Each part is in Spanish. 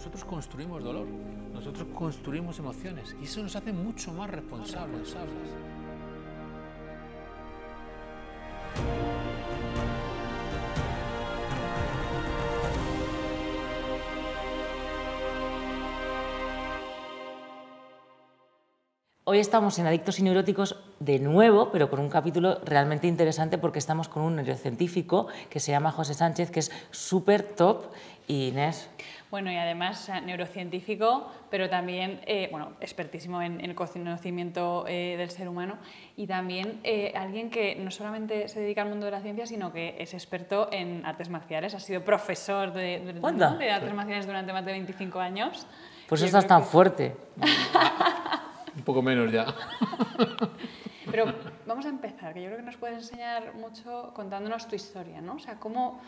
nosotros construimos dolor, nosotros construimos emociones y eso nos hace mucho más responsables. Hoy estamos en Adictos y Neuróticos de nuevo, pero con un capítulo realmente interesante porque estamos con un neurocientífico que se llama José Sánchez, que es súper top. Y Inés. Bueno, y además neurocientífico, pero también expertísimo en el conocimiento del ser humano y también alguien que no solamente se dedica al mundo de la ciencia, sino que es experto en artes marciales. Ha sido profesor de artes marciales durante más de 25 años. Pues estás tan fuerte. Un poco menos ya. Pero vamos a empezar, que yo creo que nos puedes enseñar mucho contándonos tu historia, ¿no? O sea, ¿cómo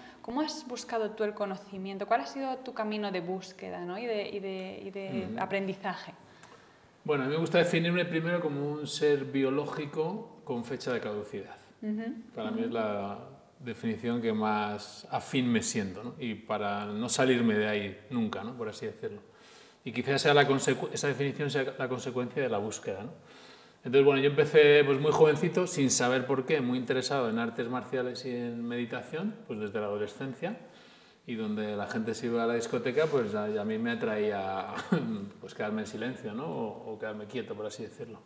has buscado tú el conocimiento? ¿Cuál ha sido tu camino de búsqueda, ¿no? y de aprendizaje? Bueno, a mí me gusta definirme primero como un ser biológico con fecha de caducidad. Para mí es la definición que más afín me siento, ¿no? Y para no salirme de ahí nunca, ¿no? Por así decirlo. Y quizás sea esa definición sea la consecuencia de la búsqueda, ¿no? Entonces, bueno, yo empecé pues, muy jovencito, sin saber por qué, muy interesado en artes marciales y en meditación, pues desde la adolescencia, y donde la gente se iba a la discoteca, pues a mí me atraía pues, quedarme en silencio, ¿no? O quedarme quieto, por así decirlo.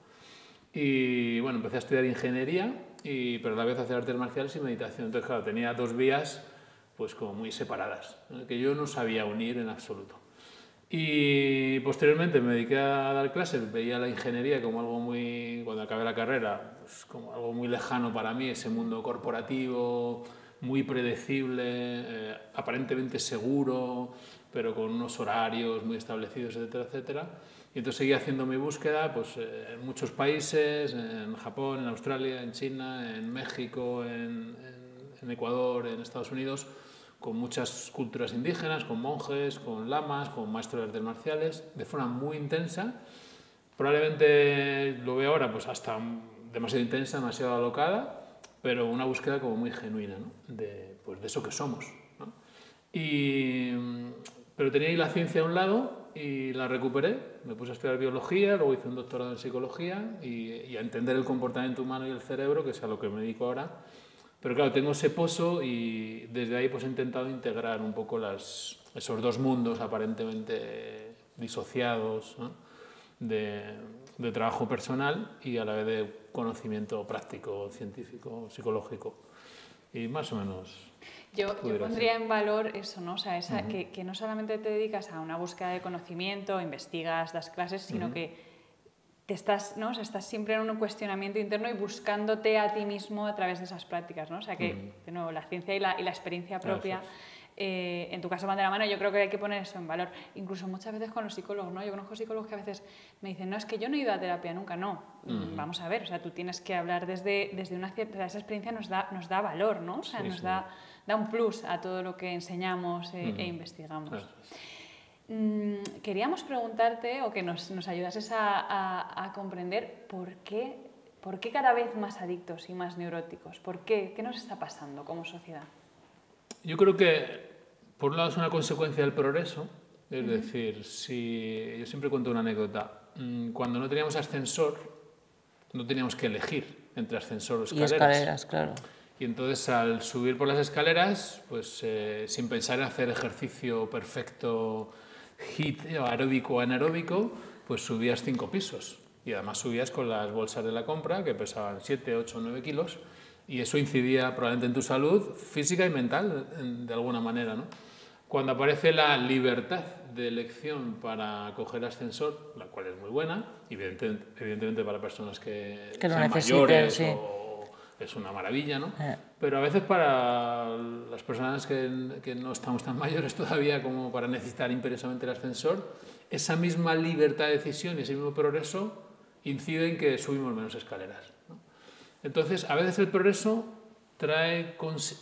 Y bueno, empecé a estudiar ingeniería, pero a la vez hacer artes marciales y meditación. Entonces, claro, tenía dos vías pues como muy separadas, ¿no? Que yo no sabía unir en absoluto. Y posteriormente me dediqué a dar clases, veía la ingeniería como algo muy, cuando acabé la carrera, pues como algo muy lejano para mí, ese mundo corporativo, muy predecible, aparentemente seguro, pero con unos horarios muy establecidos, etcétera, etcétera. Y entonces seguí haciendo mi búsqueda pues, en muchos países, en Japón, en Australia, en China, en México, en Ecuador, en Estados Unidos, con muchas culturas indígenas, con monjes, con lamas, con maestros de artes marciales, de forma muy intensa. Probablemente lo veo ahora pues hasta demasiado intensa, demasiado alocada, pero una búsqueda como muy genuina, ¿no? de eso que somos, ¿no? Pero tenía ahí la ciencia a un lado y la recuperé, me puse a estudiar biología, luego hice un doctorado en psicología y a entender el comportamiento humano y el cerebro, que es a lo que me dedico ahora. Pero claro, tengo ese pozo y desde ahí pues he intentado integrar un poco esos dos mundos aparentemente disociados, ¿no? de trabajo personal y a la vez de conocimiento práctico, científico, psicológico. Y más o menos... Yo pondría en valor eso, ¿no? O sea, que no solamente te dedicas a una búsqueda de conocimiento, investigas, das clases, sino que estás siempre en un cuestionamiento interno y buscándote a ti mismo a través de esas prácticas, ¿no? O sea que, de nuevo, la ciencia y la experiencia propia, en tu caso van de la mano. Yo creo que hay que poner eso en valor. Incluso muchas veces con los psicólogos, ¿no? Yo conozco psicólogos que a veces me dicen, no, es que yo no he ido a terapia nunca. No, vamos a ver, o sea, tú tienes que hablar desde una cierta... Esa experiencia nos da valor, ¿no? O sea, nos da un plus a todo lo que enseñamos e investigamos. Queríamos preguntarte o que nos ayudases a comprender por qué cada vez más adictos y más neuróticos. ¿Por qué? ¿Qué nos está pasando como sociedad? Yo creo que, por un lado, es una consecuencia del progreso. Es decir, yo siempre cuento una anécdota. Cuando no teníamos ascensor, no teníamos que elegir entre ascensor o escaleras. Y escaleras, claro. Y entonces, al subir por las escaleras, pues sin pensar en hacer ejercicio perfecto, HIIT, aeróbico o anaeróbico, pues subías 5 pisos. Y además subías con las bolsas de la compra, que pesaban 7, 8, 9 kilos, y eso incidía probablemente en tu salud física y mental, de alguna manera, ¿no? Cuando aparece la libertad de elección para coger ascensor, la cual es muy buena, evidentemente para personas que sean mayores, sí. Es una maravilla, ¿no? Pero a veces para las personas que no estamos tan mayores todavía como para necesitar imperiosamente el ascensor, esa misma libertad de decisión y ese mismo progreso incide en que subimos menos escaleras, ¿no? Entonces, a veces el progreso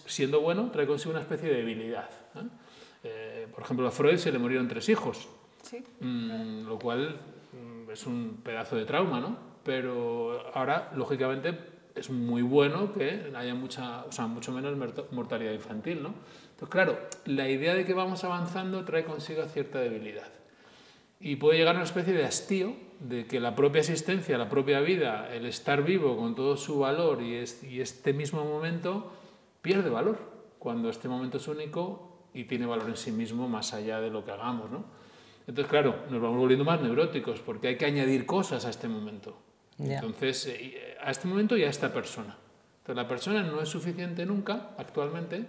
siendo bueno, trae consigo una especie de debilidad, ¿eh? Por ejemplo, a Freud se le murieron 3 hijos, sí. Lo cual es un pedazo de trauma, ¿no? Pero ahora, lógicamente, es muy bueno que haya mucho menos mortalidad infantil, ¿no? Entonces, claro, la idea de que vamos avanzando trae consigo cierta debilidad. Y puede llegar a una especie de hastío de que la propia existencia, la propia vida, el estar vivo con todo su valor y este mismo momento pierde valor, cuando este momento es único y tiene valor en sí mismo más allá de lo que hagamos, ¿no? Entonces, claro, nos vamos volviendo más neuróticos porque hay que añadir cosas a este momento. Ya. Entonces, a este momento y a esta persona. Entonces, la persona no es suficiente nunca, actualmente,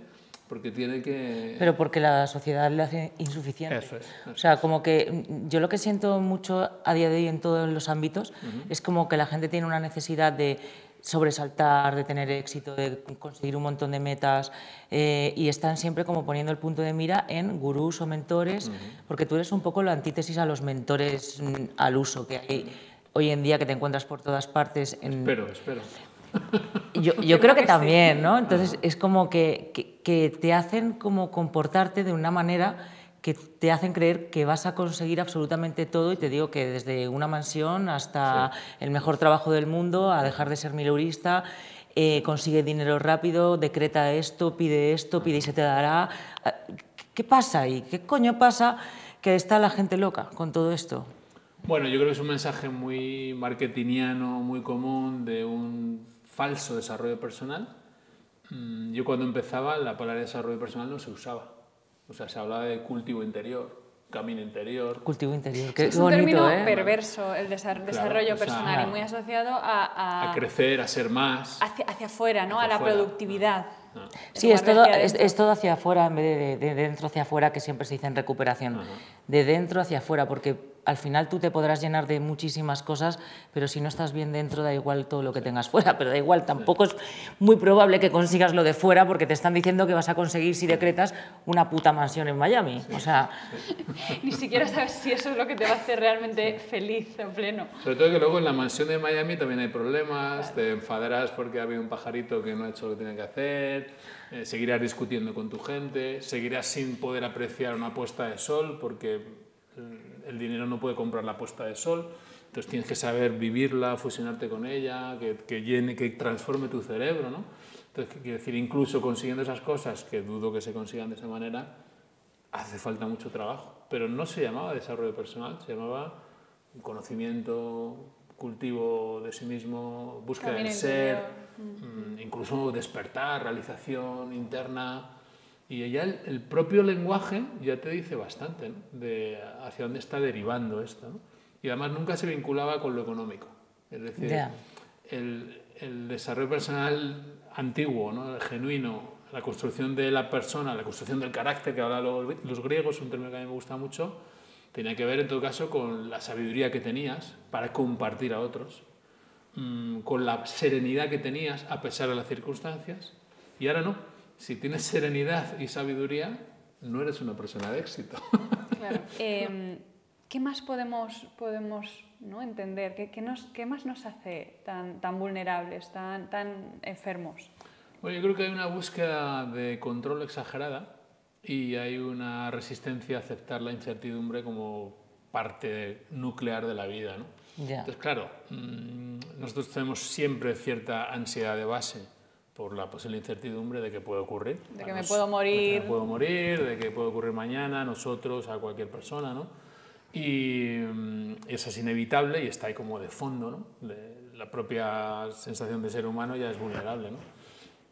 porque tiene que... Pero porque la sociedad le hace insuficiente. Eso es. O sea, como que yo lo que siento mucho a día de hoy en todos los ámbitos es como que la gente tiene una necesidad de sobresaltar, de tener éxito, de conseguir un montón de metas y están siempre como poniendo el punto de mira en gurús o mentores, porque tú eres un poco la antítesis a los mentores al uso que hay hoy en día, que te encuentras por todas partes. Espero. Yo creo que también, ¿no? Entonces es como que te hacen como comportarte de una manera que te hacen creer que vas a conseguir absolutamente todo, y te digo que desde una mansión hasta el mejor trabajo del mundo, a dejar de ser mileurista, consigue dinero rápido, decreta esto, pide y se te dará. ¿Qué pasa ahí? ¿Qué coño pasa que está la gente loca con todo esto? Bueno, yo creo que es un mensaje muy marketingiano, muy común, de un falso desarrollo personal. Yo cuando empezaba, la palabra desarrollo personal no se usaba. O sea, se hablaba de cultivo interior, camino interior. Cultivo interior, qué es bonito, un término ¿eh? perverso, el desarrollo personal, y muy asociado a crecer, a ser más. Hacia afuera, ¿no? Hacia a la afuera. productividad. Sí, es todo hacia afuera en vez de dentro hacia afuera, que siempre se dice en recuperación. De dentro hacia afuera, porque al final tú te podrás llenar de muchísimas cosas, pero si no estás bien dentro da igual todo lo que tengas fuera, pero da igual, tampoco es muy probable que consigas lo de fuera, porque te están diciendo que vas a conseguir, si decretas, una puta mansión en Miami. O sea... Ni siquiera sabes si eso es lo que te va a hacer realmente feliz o pleno. Sobre todo que luego en la mansión de Miami también hay problemas, te enfadarás porque ha habido un pajarito que no ha hecho lo que tiene que hacer, seguirás discutiendo con tu gente, seguirás sin poder apreciar una puesta de sol porque el dinero no puede comprar la puesta de sol, entonces tienes que saber vivirla, fusionarte con ella, que llene, que transforme tu cerebro, ¿no? Entonces, quiero decir, incluso consiguiendo esas cosas, que dudo que se consigan de esa manera, hace falta mucho trabajo, pero no se llamaba desarrollo personal, se llamaba conocimiento, cultivo de sí mismo, búsqueda del ser, incluso despertar, realización interna. Y ya el propio lenguaje ya te dice bastante, ¿no? De hacia dónde está derivando esto, ¿no? Y además nunca se vinculaba con lo económico. Es decir, el desarrollo personal antiguo, ¿no? El genuino, la construcción de la persona, la construcción del carácter, que hablan los griegos, un término que a mí me gusta mucho, tenía que ver en todo caso con la sabiduría que tenías para compartir a otros, con la serenidad que tenías a pesar de las circunstancias, y ahora no. Si tienes serenidad y sabiduría, no eres una persona de éxito. Claro. ¿Qué más podemos ¿no? entender? ¿Qué más nos hace tan vulnerables, tan enfermos? Bueno, yo creo que hay una búsqueda de control exagerada y hay una resistencia a aceptar la incertidumbre como parte nuclear de la vida, ¿no? Entonces, claro, nosotros tenemos siempre cierta ansiedad de base por la posible incertidumbre de que puede ocurrir. De que me puedo morir. De que me puedo morir, de que puede ocurrir mañana, a nosotros, a cualquier persona, ¿no? Y eso es inevitable y está ahí como de fondo, ¿no? La propia sensación de ser humano ya es vulnerable, ¿no?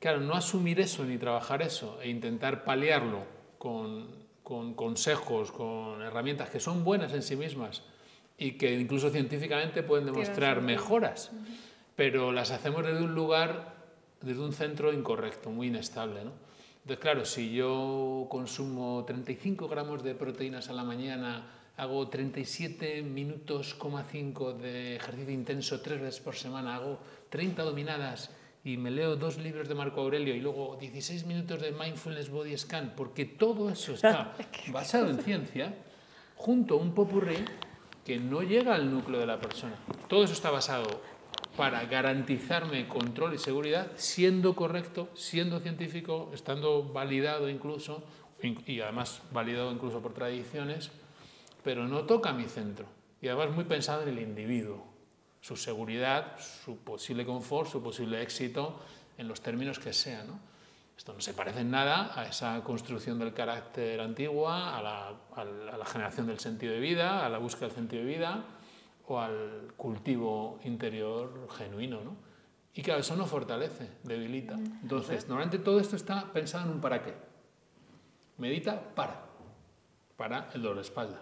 Claro, no asumir eso ni trabajar eso e intentar paliarlo con consejos, con herramientas que son buenas en sí mismas y que incluso científicamente pueden demostrar mejoras, pero las hacemos desde un lugar, desde un centro incorrecto, muy inestable, ¿no? Entonces, claro, si yo consumo 35 gramos de proteínas a la mañana, hago 37 minutos, 5 de ejercicio intenso 3 veces por semana, hago 30 dominadas y me leo 2 libros de Marco Aurelio y luego 16 minutos de Mindfulness Body Scan, porque todo eso está basado en ciencia, junto a un popurrí que no llega al núcleo de la persona. Todo eso está basado para garantizarme control y seguridad, siendo correcto, siendo científico, estando validado incluso, y además validado incluso por tradiciones, pero no toca mi centro. Y además muy pensado en el individuo. O su seguridad, su posible confort, su posible éxito, en los términos que sean, ¿no? Esto no se parece en nada a esa construcción del carácter antigua, a la generación del sentido de vida, a la búsqueda del sentido de vida o al cultivo interior genuino, ¿no? Y claro, eso no fortalece, debilita. Entonces, normalmente todo esto está pensado en un para qué. Medita para el dolor de espalda.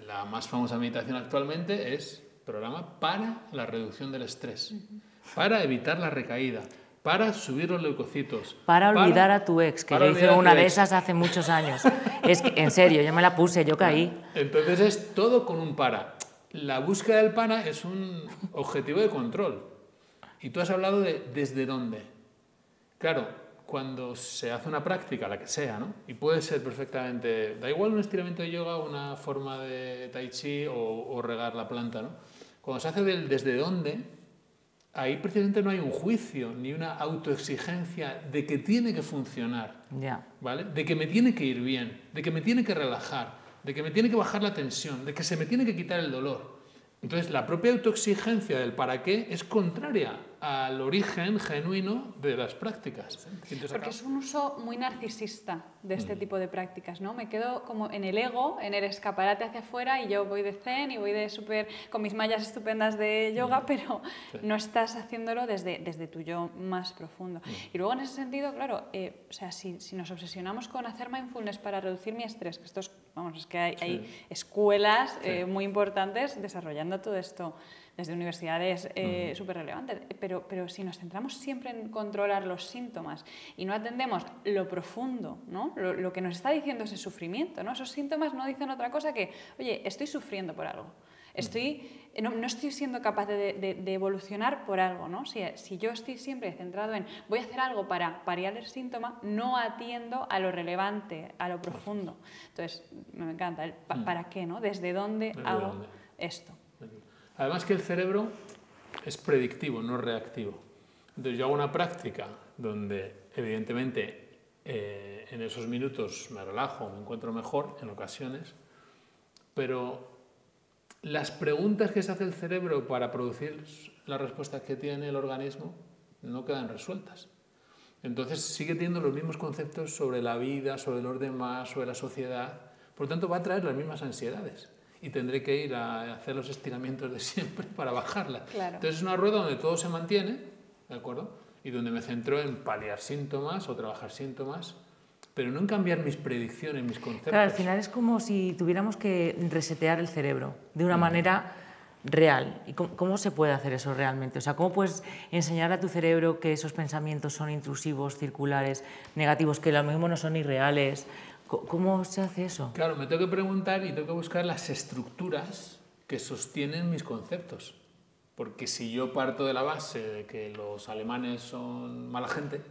La más famosa meditación actualmente es programa para la reducción del estrés, para evitar la recaída, para subir los leucocitos. Para olvidar a tu ex, que yo hice una de esas hace muchos años. Es que, en serio, yo me la puse, yo caí. Entonces es todo con un para. La búsqueda del para es un objetivo de control. Y tú has hablado de desde dónde. Claro, cuando se hace una práctica, la que sea, ¿no? Y puede ser perfectamente, da igual un estiramiento de yoga, una forma de tai chi o regar la planta, ¿no? Cuando se hace del desde dónde, ahí precisamente no hay un juicio ni una autoexigencia de que tiene que funcionar, ¿vale? De que me tiene que ir bien, de que me tiene que relajar, de que me tiene que bajar la tensión, de que se me tiene que quitar el dolor. Entonces, la propia autoexigencia del para qué es contraria al origen genuino de las prácticas. Porque es un uso muy narcisista de este tipo de prácticas, ¿no? Me quedo como en el ego, en el escaparate hacia afuera, y yo voy de zen y voy de súper con mis mallas estupendas de yoga, pero no estás haciéndolo desde tu yo más profundo. Y luego, en ese sentido, claro, o sea, si nos obsesionamos con hacer mindfulness para reducir mi estrés, que esto es, vamos, es que hay escuelas muy importantes desarrollando todo esto desde universidades súper relevantes, pero si nos centramos siempre en controlar los síntomas y no atendemos lo profundo, ¿no? Lo que nos está diciendo ese sufrimiento, ¿no? Esos síntomas no dicen otra cosa que, oye, estoy sufriendo por algo, no estoy siendo capaz de evolucionar por algo, ¿no? Si yo estoy siempre centrado en voy a hacer algo para paliar el síntoma, no atiendo a lo relevante, a lo profundo. Entonces, me encanta el ¿para qué, no? ¿Desde dónde hago esto? Además que el cerebro es predictivo, no reactivo. Entonces yo hago una práctica donde evidentemente en esos minutos me relajo, me encuentro mejor en ocasiones, pero las preguntas que se hace el cerebro para producir las respuestas que tiene el organismo no quedan resueltas. Entonces sigue teniendo los mismos conceptos sobre la vida, sobre los demás, sobre la sociedad. Por lo tanto va a traer las mismas ansiedades. Y tendré que ir a hacer los estiramientos de siempre para bajarla. Claro. Entonces es una rueda donde todo se mantiene, ¿de acuerdo? Y donde me centro en paliar síntomas o trabajar síntomas, pero no en cambiar mis predicciones, mis conceptos. Claro, al final es como si tuviéramos que resetear el cerebro de una manera real. ¿Y cómo se puede hacer eso realmente? O sea, ¿cómo puedes enseñar a tu cerebro que esos pensamientos son intrusivos, circulares, negativos, que lo mismo no son irreales? ¿Cómo se hace eso? Claro, me tengo que preguntar y tengo que buscar las estructuras que sostienen mis conceptos. Porque si yo parto de la base de que los alemanes son mala gente,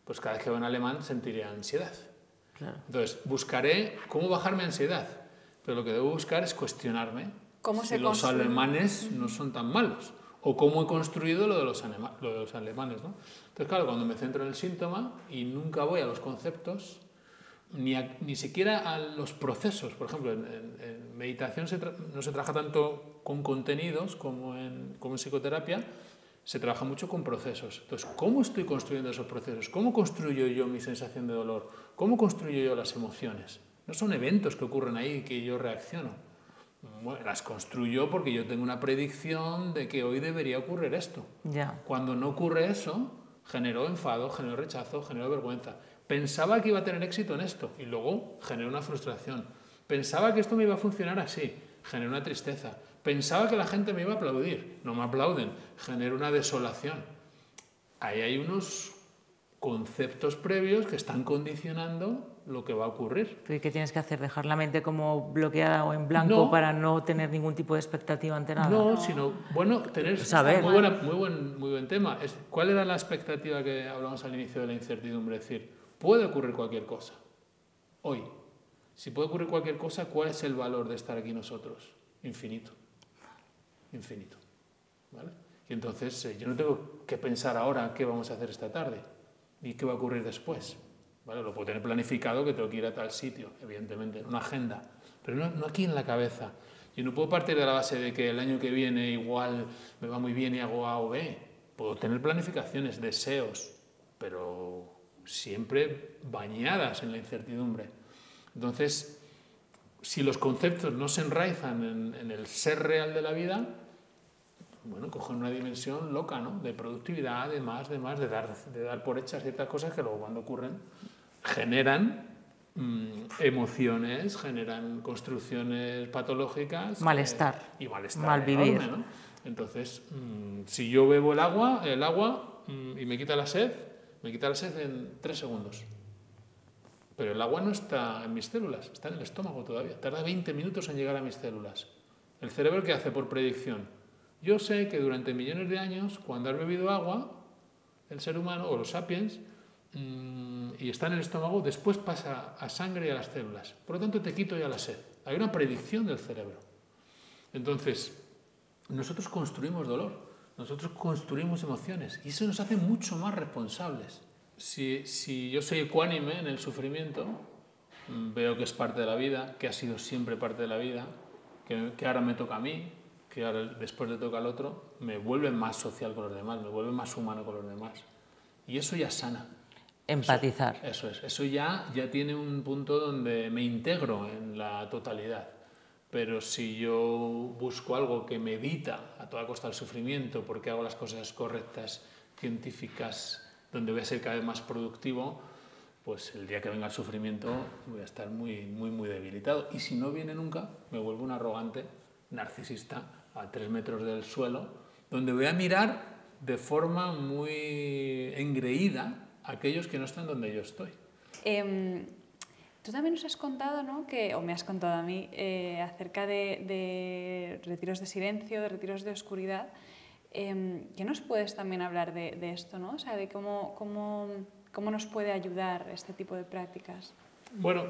pues cada vez que veo un alemán sentiré ansiedad. Claro. Entonces, buscaré cómo bajar mi ansiedad. Pero lo que debo buscar es cuestionarme si los alemanes no son tan malos. O cómo he construido lo de los alemanes, ¿no? Entonces, claro, cuando me centro en el síntoma y nunca voy a los conceptos, ni siquiera a los procesos. Por ejemplo, en meditación no se trabaja tanto con contenidos como en psicoterapia, se trabaja mucho con procesos. Entonces, ¿cómo estoy construyendo esos procesos? ¿Cómo construyo yo mi sensación de dolor? ¿Cómo construyo yo las emociones? No son eventos que ocurren ahí que yo reacciono. Bueno, las construyo porque yo tengo una predicción de que hoy debería ocurrir esto. Ya. Cuando no ocurre eso, genero enfado, genero rechazo, genero vergüenza. Pensaba que iba a tener éxito en esto y luego generé una frustración. Pensaba que esto me iba a funcionar así, generé una tristeza. Pensaba que la gente me iba a aplaudir, no me aplauden, generé una desolación. Ahí hay unos conceptos previos que están condicionando lo que va a ocurrir. ¿Y qué tienes que hacer? ¿Dejar la mente como bloqueada o en blanco para no tener ningún tipo de expectativa ante nada? No, sino, bueno, tener... Saber. Muy buen tema. ¿Cuál era la expectativa que hablamos al inicio de la incertidumbre? Es decir, puede ocurrir cualquier cosa. Hoy. Si puede ocurrir cualquier cosa, ¿cuál es el valor de estar aquí nosotros? Infinito. Infinito. ¿Vale? Y entonces yo no tengo que pensar ahora qué vamos a hacer esta tarde y qué va a ocurrir después. ¿Vale? Lo puedo tener planificado que tengo que ir a tal sitio, evidentemente, en una agenda, pero no aquí en la cabeza. Yo no puedo partir de la base de que el año que viene igual me va muy bien y hago A o B. Puedo tener planificaciones, deseos, pero siempre bañadas en la incertidumbre. Entonces, si los conceptos no se enraizan en el ser real de la vida, bueno, cogen una dimensión loca, ¿no? De productividad, de dar por hechas ciertas cosas que luego cuando ocurren generan emociones, generan construcciones patológicas. Malestar. Y malestar Malvivir. enorme, ¿no? Entonces, si yo bebo el agua y me quita la sed en 3 segundos. Pero el agua no está en mis células, está en el estómago todavía. Tarda 20 minutos en llegar a mis células. ¿El cerebro qué hace por predicción? Yo sé que durante millones de años, cuando has bebido agua, el ser humano o los sapiens, y está en el estómago, después pasa a sangre y a las células. Por lo tanto, te quito ya la sed. Hay una predicción del cerebro. Entonces, nosotros construimos dolor, nosotros construimos emociones, y eso nos hace mucho más responsables. Si yo soy ecuánime en el sufrimiento, veo que es parte de la vida, que ha sido siempre parte de la vida, que ahora me toca a mí, que ahora después le toca al otro, me vuelve más social con los demás, me vuelve más humano con los demás. Y eso ya sana. Empatizar. Eso ya tiene un punto donde me integro en la totalidad. Pero si yo busco algo que me evita a toda costa el sufrimiento porque hago las cosas correctas, científicas, donde voy a ser cada vez más productivo, pues el día que venga el sufrimiento voy a estar muy debilitado. Y si no viene nunca, me vuelvo un arrogante, narcisista, a 3 metros del suelo, donde voy a mirar de forma muy engreída a aquellos que no están donde yo estoy. Tú también nos has contado, ¿no? O me has contado a mí, acerca de retiros de silencio, de retiros de oscuridad. ¿Qué nos puedes también hablar de esto, ¿no? O sea, de cómo nos puede ayudar este tipo de prácticas. Bueno,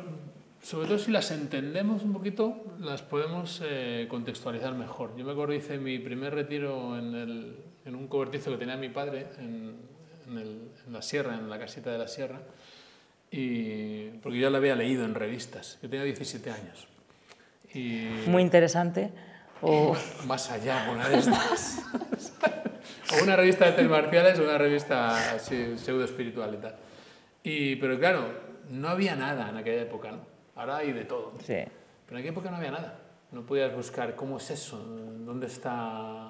sobre todo si las entendemos un poquito, las podemos contextualizar mejor. Yo me acuerdo, hice mi primer retiro en un cobertizo que tenía mi padre en la sierra, en la casita de la sierra, porque yo la había leído en revistas. Yo tenía 17 años. Muy interesante. Más allá, una de estas. O una revista de artes marciales o una revista pseudo-espiritual y tal. Pero claro, no había nada en aquella época, ¿no? Ahora hay de todo, ¿no? Sí. Pero en aquella época no había nada. No podías buscar cómo es eso, dónde está...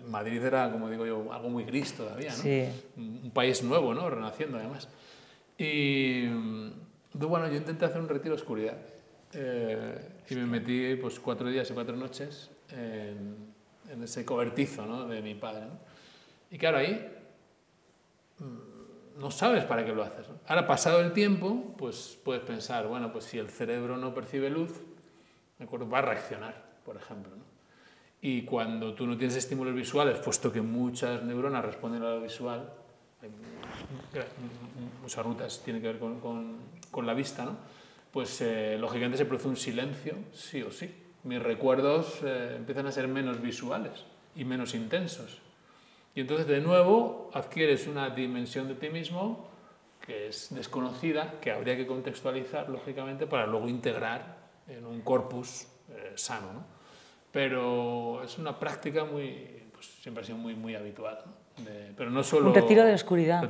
Madrid era, como digo yo, algo muy gris todavía, ¿no? Sí. Un país nuevo, ¿no? Renaciendo, además. Y bueno, yo intenté hacer un retiro de oscuridad. Y me metí pues 4 días y 4 noches en ese cobertizo, ¿no? De mi padre, ¿no? Y claro, ahí no sabes para qué lo haces, ¿no? Ahora, pasado el tiempo, pues puedes pensar, bueno, pues si el cerebro no percibe luz, ¿de acuerdo? Va a reaccionar, por ejemplo, ¿no? Y cuando tú no tienes estímulos visuales, puesto que muchas neuronas responden a lo visual, muchas rutas tienen que ver con la vista, ¿no? Pues lógicamente se produce un silencio, sí o sí. Mis recuerdos empiezan a ser menos visuales y menos intensos. Y entonces de nuevo adquieres una dimensión de ti mismo que es desconocida, que habría que contextualizar, lógicamente, para luego integrar en un corpus sano, ¿no? Pero es una práctica siempre ha sido muy habitual, ¿no? Pero no solo... Un retiro de oscuridad.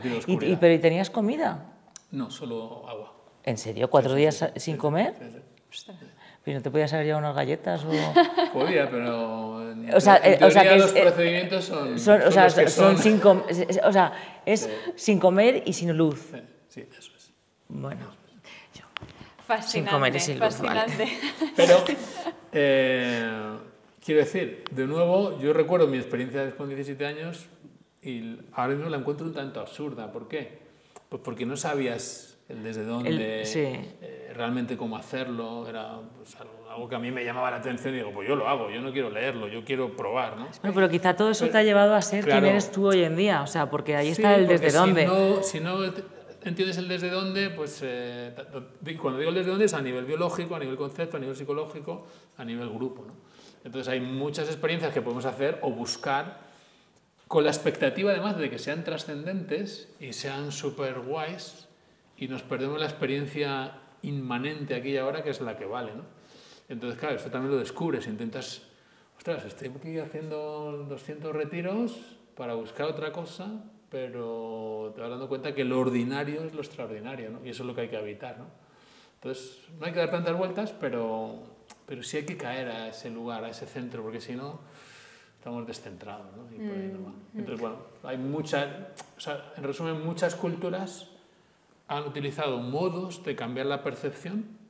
¿Pero tenías comida? No, solo agua. ¿En serio? ¿4 días sin comer? Sí. ¿Pero no te podías haber llevado unas galletas? Podía, pero en o sea, teoría los procedimientos son sin comer, o sea, es sin comer y sin luz. Sí, eso es. Bueno, fascinante, sin comer y sin luz, fascinante. Vale. Pero, quiero decir, de nuevo, yo recuerdo mi experiencia con 17 años y ahora mismo la encuentro un tanto absurda. ¿Por qué? Pues porque no sabías el desde dónde, realmente cómo hacerlo, era pues, algo que a mí me llamaba la atención y digo, pues yo lo hago, yo no quiero leerlo, yo quiero probar, ¿no? Bueno, pero quizá todo eso te ha llevado a ser quien eres tú hoy en día, o sea, porque ahí está el desde dónde. Si no entiendes el desde dónde, pues cuando digo el desde dónde es a nivel biológico, a nivel concepto, a nivel psicológico, a nivel grupo, ¿no? Entonces hay muchas experiencias que podemos hacer o buscar con la expectativa además de que sean trascendentes y sean súper guays y nos perdemos la experiencia inmanente aquí y ahora, que es la que vale, ¿no? Entonces, claro, esto también lo descubres, intentas, ostras, estoy aquí haciendo 200 retiros para buscar otra cosa, pero te vas dando cuenta que lo ordinario es lo extraordinario, ¿no? Y eso es lo que hay que evitar, ¿no? Entonces, no hay que dar tantas vueltas, pero sí hay que caer a ese lugar, a ese centro, porque si no, estamos descentrados, ¿no? Y por ahí no va. Entonces, bueno, hay muchas, o sea, en resumen, muchas culturas han utilizado modos de cambiar la percepción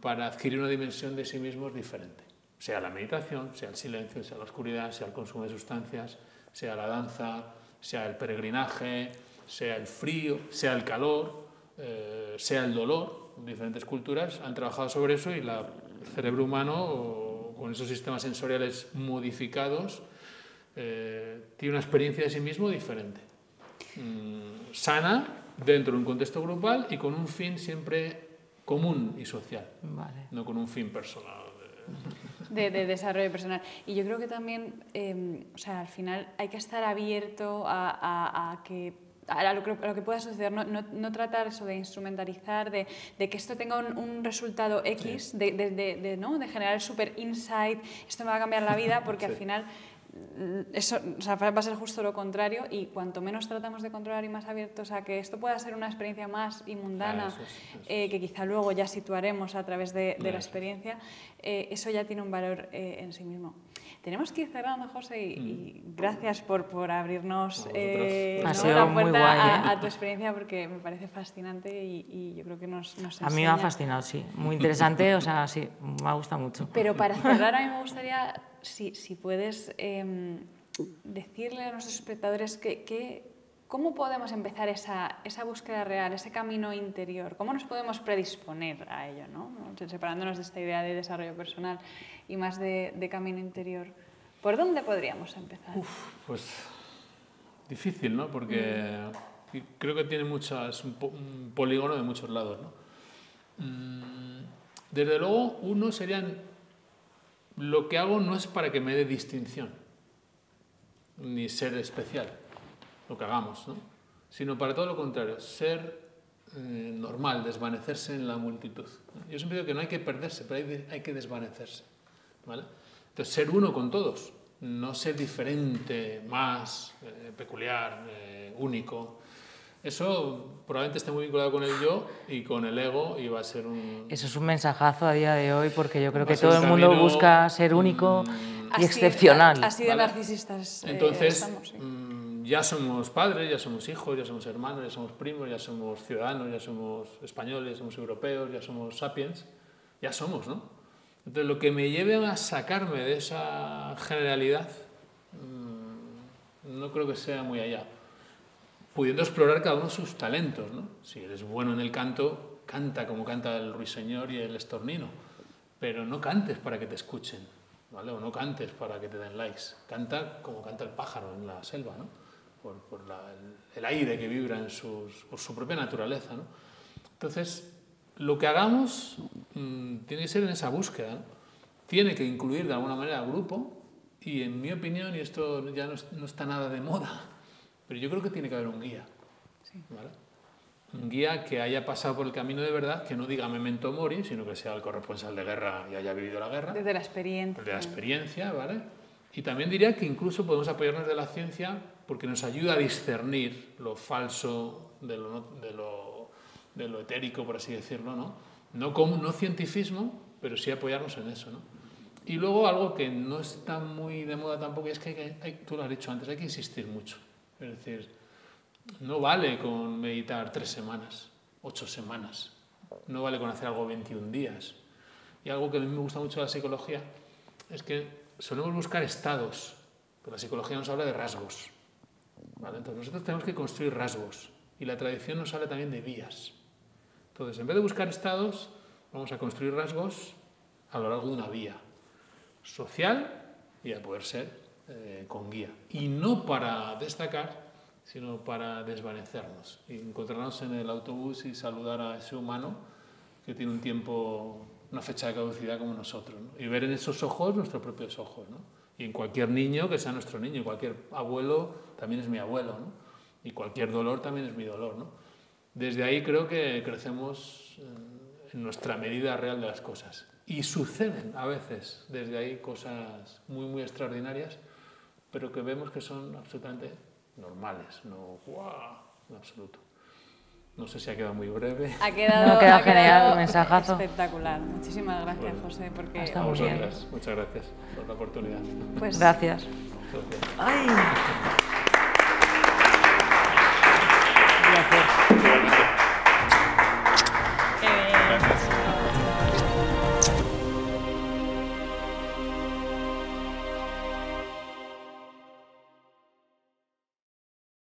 para adquirir una dimensión de sí mismos diferente. Sea la meditación, sea el silencio, sea la oscuridad, sea el consumo de sustancias, sea la danza, sea el peregrinaje, sea el frío, sea el calor, sea el dolor. Diferentes culturas han trabajado sobre eso y el cerebro humano, con esos sistemas sensoriales modificados, tiene una experiencia de sí mismo diferente. Sana, dentro de un contexto grupal y con un fin siempre común y social, Vale. no con un fin personal. De desarrollo personal. Y yo creo que también, o sea, al final hay que estar abierto a lo que pueda suceder, no tratar eso de instrumentalizar, de que esto tenga un resultado X, sí. de generar el super insight, esto me va a cambiar la vida, porque sí. Al final eso, o sea, va a ser justo lo contrario, y cuanto menos tratamos de controlar y más abiertos a que esto pueda ser una experiencia más y mundana, eso es. Que quizá luego ya situaremos a través de la experiencia, eso ya tiene un valor en sí mismo. Tenemos que ir cerrando, José, y gracias por abrirnos la puerta a tu experiencia, porque me parece fascinante y yo creo que nos enseña. A mí me ha fascinado, sí. Muy interesante, o sea, sí, me ha gustado mucho. Pero para cerrar, a mí me gustaría, si puedes decirle a nuestros espectadores cómo podemos empezar esa búsqueda real, ese camino interior, cómo nos podemos predisponer a ello, ¿no? Separándonos de esta idea de desarrollo personal y más de camino interior. ¿Por dónde podríamos empezar? Pues difícil, ¿no? Porque creo que tiene un polígono de muchos lados, ¿no? Desde luego, uno serían, lo que hago no es para que me dé distinción, ni ser especial, lo que hagamos, ¿no? Sino para todo lo contrario, ser normal, desvanecerse en la multitud. Yo siempre digo que no hay que perderse, pero hay que desvanecerse, ¿vale? Entonces, ser uno con todos, no ser diferente, más, peculiar, único. Eso probablemente esté muy vinculado con el yo y con el ego, y va a ser un... Eso es un mensajazo a día de hoy, porque yo creo que todo el mundo busca ser único y excepcional. Así de narcisistas. Entonces, estamos, sí. Ya somos padres, ya somos hijos, ya somos hermanos, ya somos primos, ya somos ciudadanos, ya somos españoles, ya somos europeos, ya somos sapiens, ya somos, ¿no? Entonces, lo que me lleve a sacarme de esa generalidad, no creo que sea muy allá. Pudiendo explorar cada uno sus talentos, ¿no? Si eres bueno en el canto, canta como canta el ruiseñor y el estornino, pero no cantes para que te escuchen, ¿vale? O no cantes para que te den likes. Canta como canta el pájaro en la selva, ¿no? Por el aire que vibra por su propia naturaleza, ¿no? Entonces, lo que hagamos tiene que ser en esa búsqueda, ¿no? Tiene que incluir de alguna manera al grupo, y en mi opinión, y esto ya no está nada de moda, pero yo creo que tiene que haber un guía, sí. ¿Vale? Un guía que haya pasado por el camino de verdad, que no diga memento mori, sino que sea el corresponsal de guerra y haya vivido la guerra. Desde la experiencia. Desde la experiencia, ¿vale? Y también diría que incluso podemos apoyarnos de la ciencia, porque nos ayuda a discernir lo falso de lo etérico, por así decirlo, ¿no? No cientifismo, pero sí apoyarnos en eso, ¿no? Y luego algo que no está muy de moda tampoco, y es que tú lo has dicho antes, hay que insistir mucho. Es decir, no vale con meditar 3 semanas, 8 semanas, no vale con hacer algo 21 días. Y algo que a mí me gusta mucho de la psicología es que solemos buscar estados, pero la psicología nos habla de rasgos, ¿vale? Entonces nosotros tenemos que construir rasgos, y la tradición nos habla también de vías. Entonces, en vez de buscar estados, vamos a construir rasgos a lo largo de una vía social, y a poder ser con guía. Y no para destacar, sino para desvanecernos y encontrarnos en el autobús y saludar a ese humano que tiene un tiempo, una fecha de caducidad como nosotros, ¿no? Y ver en esos ojos nuestros propios ojos, ¿no? Y en cualquier niño que sea nuestro niño, cualquier abuelo también es mi abuelo, ¿no? Y cualquier dolor también es mi dolor, ¿no? Desde ahí creo que crecemos en nuestra medida real de las cosas. Y suceden a veces desde ahí cosas muy, muy extraordinarias, pero que vemos que son absolutamente normales, no ¡guau! En absoluto. No sé si ha quedado muy breve. Ha quedado genial, un mensajazo. Espectacular. Muchísimas gracias, bueno, José, porque hasta a muy bien. vosotras, muchas gracias por la oportunidad. Pues, gracias. Gracias. Ay.